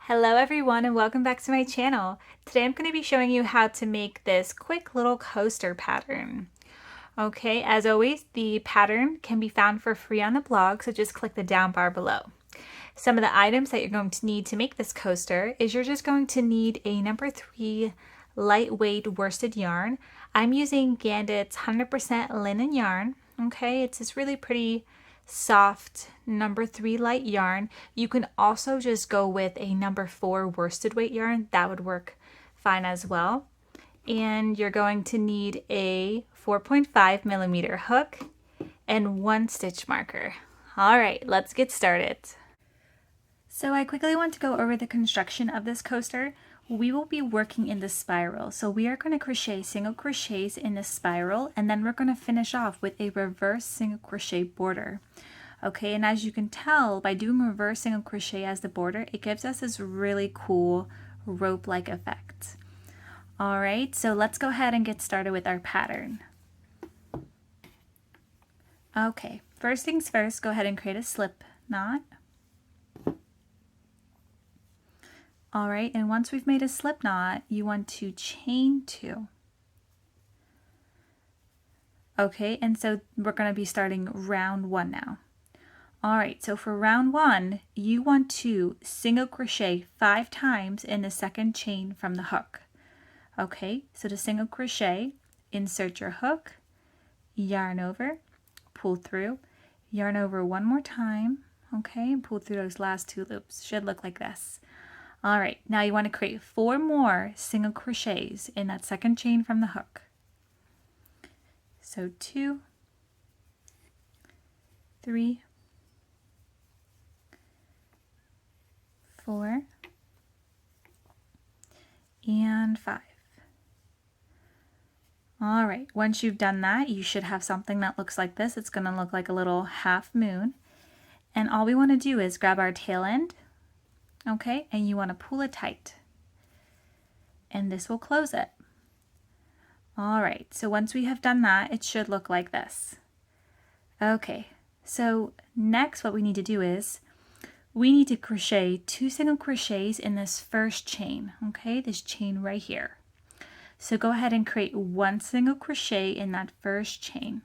Hello everyone and welcome back to my channel. Today I'm going to be showing you how to make this quick little coaster pattern. Okay, as always, the pattern can be found for free on the blog, so just click the down bar below. Some of the items that you're going to need to make this coaster is you're just going to need a number 3 lightweight worsted yarn. I'm using Gandit's 100% linen yarn. Okay, it's this really pretty soft number 3 light yarn. You can also just go with a number 4 worsted weight yarn. That would work fine as well. And you're going to need a 4.5 millimeter hook and 1 stitch marker. All right, let's get started. So I quickly want to go over the construction of this coaster. We will be working in the spiral. So we are going to crochet single crochets in the spiral, and then we're going to finish off with a reverse single crochet border. Okay, and as you can tell, by doing reverse single crochet as the border, it gives us this really cool rope-like effect. All right, so let's go ahead and get started with our pattern. Okay, first things first, go ahead and create a slip knot. All right, and once we've made a slip knot, you want to chain 2. Okay, and so we're going to be starting round 1 now. All right, so for round 1, you want to single crochet 5 times in the second chain from the hook. Okay, so to single crochet, insert your hook, yarn over, pull through, yarn over one more time, okay, and pull through those last 2 loops. Should look like this. All right, now you want to create 4 more single crochets in that second chain from the hook. So 2, 3, 4, and 5. All right, once you've done that, you should have something that looks like this. It's going to look like a little half moon. And all we want to do is grab our tail end, okay, and you want to pull it tight. And this will close it. All right, so once we have done that, it should look like this. Okay, so next what we need to do is we need to crochet 2 single crochets in this first chain, okay, this chain right here. So go ahead and create 1 single crochet in that first chain.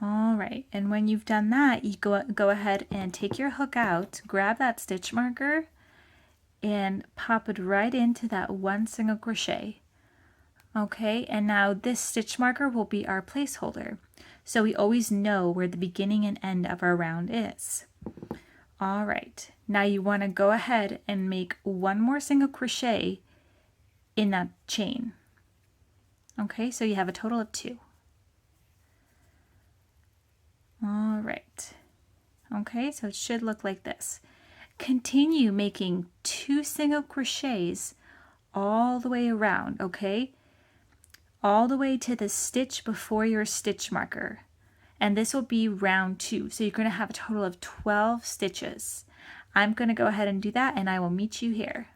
All right, and when you've done that, you go ahead and take your hook out, grab that stitch marker, and pop it right into that 1 single crochet. Okay, and now this stitch marker will be our placeholder, so we always know where the beginning and end of our round is. All right, now you want to go ahead and make 1 more single crochet in that chain. Okay, so you have a total of 2. All right. Okay, so it should look like this. Continue making 2 single crochets all the way around, okay? All the way to the stitch before your stitch marker. And this will be round 2. So you're going to have a total of 12 stitches. I'm going to go ahead and do that, and I will meet you here.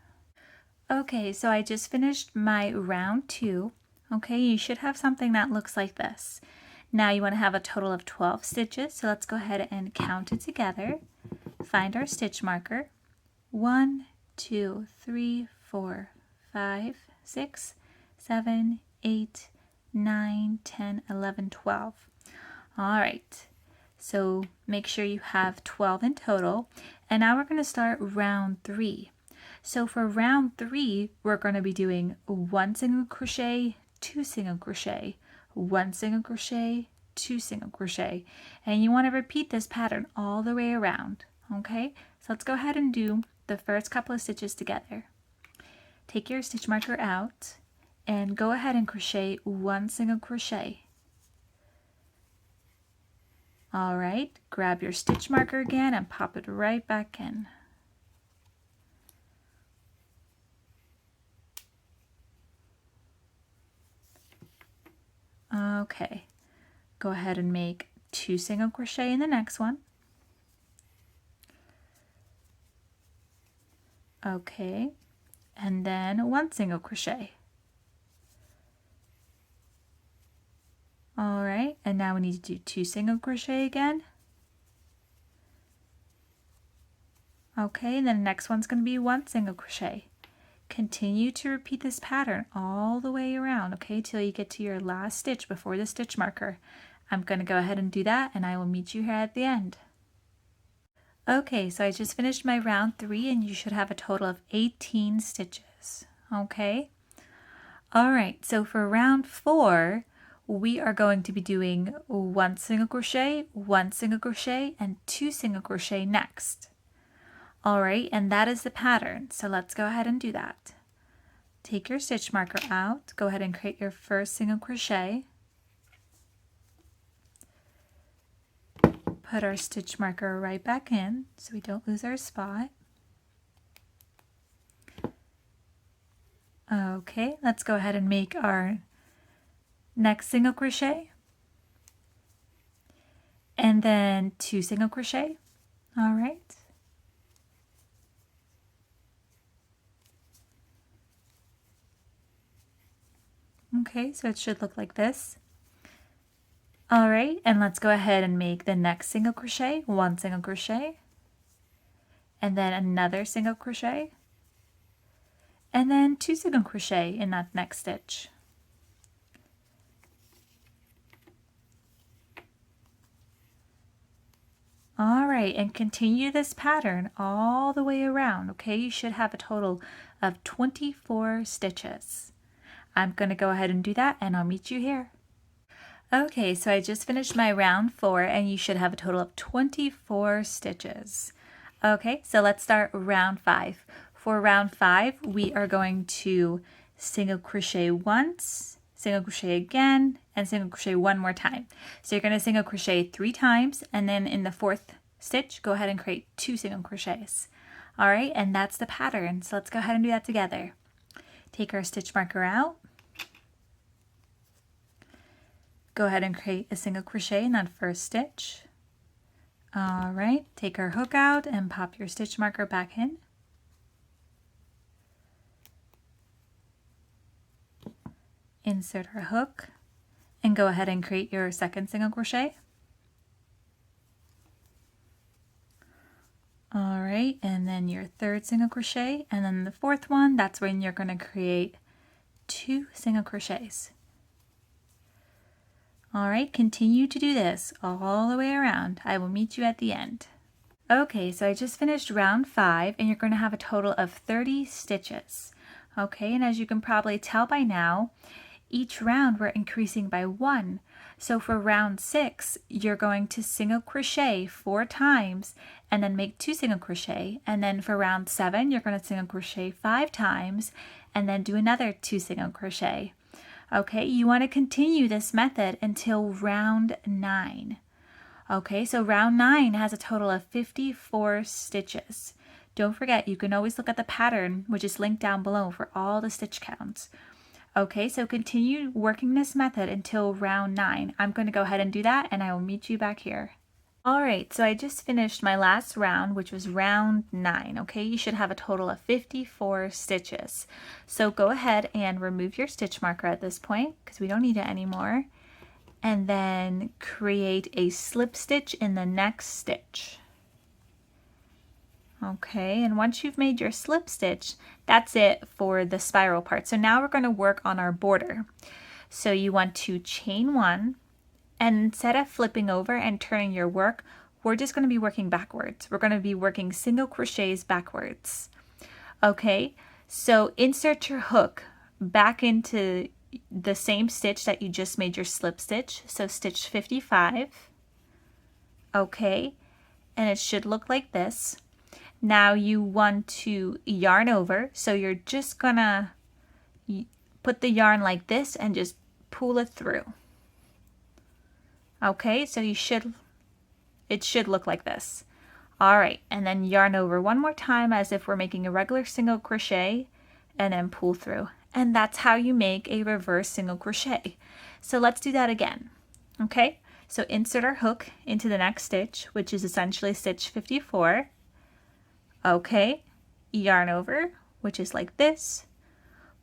Okay, so I just finished my round 2. Okay, you should have something that looks like this. Now you want to have a total of 12 stitches, so let's go ahead and count it together. Find our stitch marker. 1, 2, 3, 4, 5, 6, 7, 8, 9, 10, 11, 12. All right, so make sure you have 12 in total. And now we're going to start round 3. So for round 3, we're going to be doing 1 single crochet, 2 single crochet, 1 single crochet, 2 single crochet, and you want to repeat this pattern all the way around. Okay, so let's go ahead and do the first couple of stitches together. Take your stitch marker out and go ahead and crochet 1 single crochet. All right, grab your stitch marker again and pop it right back in. Okay, go ahead and make 2 single crochet in the next one. Okay, and then 1 single crochet. All right, and now we need to do 2 single crochet again. Okay, and then the next one's going to be 1 single crochet. Continue to repeat this pattern all the way around, okay, till you get to your last stitch before the stitch marker. I'm going to go ahead and do that, and I will meet you here at the end. Okay, so I just finished my round 3, and you should have a total of 18 stitches, okay? All right, so for round 4, we are going to be doing 1 single crochet, 1 single crochet, and 2 single crochet next. All right, and that is the pattern. So let's go ahead and do that. Take your stitch marker out, go ahead and create your first single crochet. Put our stitch marker right back in so we don't lose our spot. Okay, let's go ahead and make our next single crochet. And then 2 single crochet. All right. Okay, so it should look like this. All right, and let's go ahead and make the next single crochet, 1 single crochet, and then another single crochet, and then 2 single crochet in that next stitch. All right, and continue this pattern all the way around, okay? You should have a total of 24 stitches. I'm going to go ahead and do that, and I'll meet you here. Okay, so I just finished my round 4, and you should have a total of 24 stitches. Okay, so let's start round 5. For round 5, we are going to single crochet once, single crochet again, and single crochet one more time. So you're going to single crochet 3 times, and then in the 4th stitch, go ahead and create 2 single crochets. All right, and that's the pattern. So let's go ahead and do that together. Take our stitch marker out. Go ahead and create a single crochet in that first stitch. All right, take our hook out and pop your stitch marker back in. Insert our hook and go ahead and create your second single crochet. All right, and then your 3rd single crochet, and then the 4th one, that's when you're going to create 2 single crochets. All right, continue to do this all the way around. I will meet you at the end. Okay, so I just finished round 5, and you're going to have a total of 30 stitches. Okay, and as you can probably tell by now, each round we're increasing by 1. So for round 6, you're going to single crochet 4 times and then make 2 single crochet. And then for round 7, you're going to single crochet 5 times and then do another 2 single crochet. Okay, you want to continue this method until round 9. Okay, so round 9 has a total of 54 stitches. Don't forget, you can always look at the pattern, which is linked down below for all the stitch counts. Okay, so continue working this method until round 9. I'm going to go ahead and do that, and I will meet you back here. All right, so I just finished my last round, which was round 9. Okay, you should have a total of 54 stitches. So go ahead and remove your stitch marker at this point, because we don't need it anymore. And then create a slip stitch in the next stitch. Okay, and once you've made your slip stitch, that's it for the spiral part. So now we're going to work on our border. So you want to chain 1, and instead of flipping over and turning your work, we're just going to be working backwards. We're going to be working single crochets backwards. Okay, so insert your hook back into the same stitch that you just made your slip stitch. So stitch 55. Okay, and it should look like this. Now you want to yarn over, so you're just gonna put the yarn like this and just pull it through. Okay, so it should look like this. All right, and then yarn over one more time as if we're making a regular single crochet and then pull through. And that's how you make a reverse single crochet. So let's do that again. Okay, so insert our hook into the next stitch, which is essentially stitch 54. Okay, yarn over, which is like this,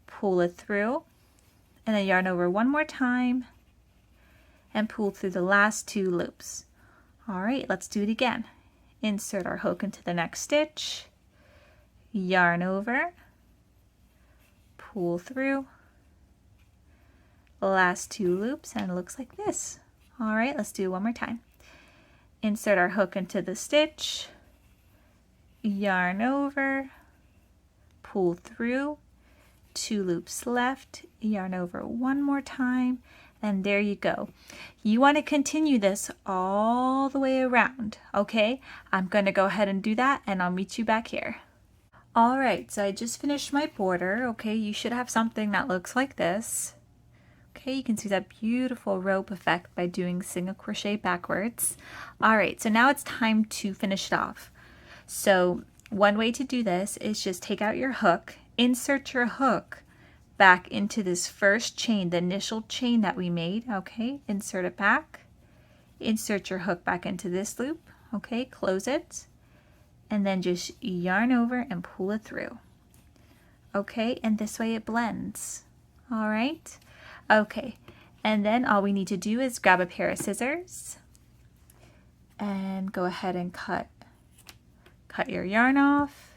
pull it through, and then yarn over one more time, and pull through the last 2 loops. All right, let's do it again. Insert our hook into the next stitch, yarn over, pull through, the last 2 loops, and it looks like this. All right, let's do it one more time. Insert our hook into the stitch, yarn over, pull through, 2 loops left, yarn over one more time, and there you go. You want to continue this all the way around, okay? I'm going to go ahead and do that, and I'll meet you back here. All right, so I just finished my border, okay? You should have something that looks like this. Okay, you can see that beautiful rope effect by doing single crochet backwards. All right, so now it's time to finish it off. So one way to do this is just take out your hook, insert your hook back into this first chain, the initial chain that we made, okay? Insert it back, insert your hook back into this loop, okay? Close it, and then just yarn over and pull it through, okay? And this way it blends, all right? Okay, and then all we need to do is grab a pair of scissors and go ahead and cut your yarn off,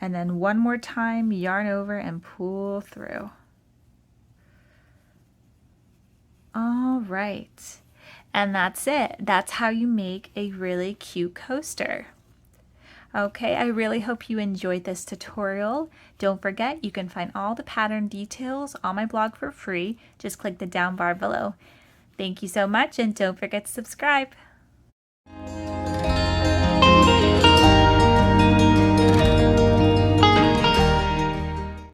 and then one more time yarn over and pull through. All right, and that's it. That's how you make a really cute coaster. Okay, I really hope you enjoyed this tutorial. Don't forget, you can find all the pattern details on my blog for free. Just click the down bar below. Thank you so much, and don't forget to subscribe.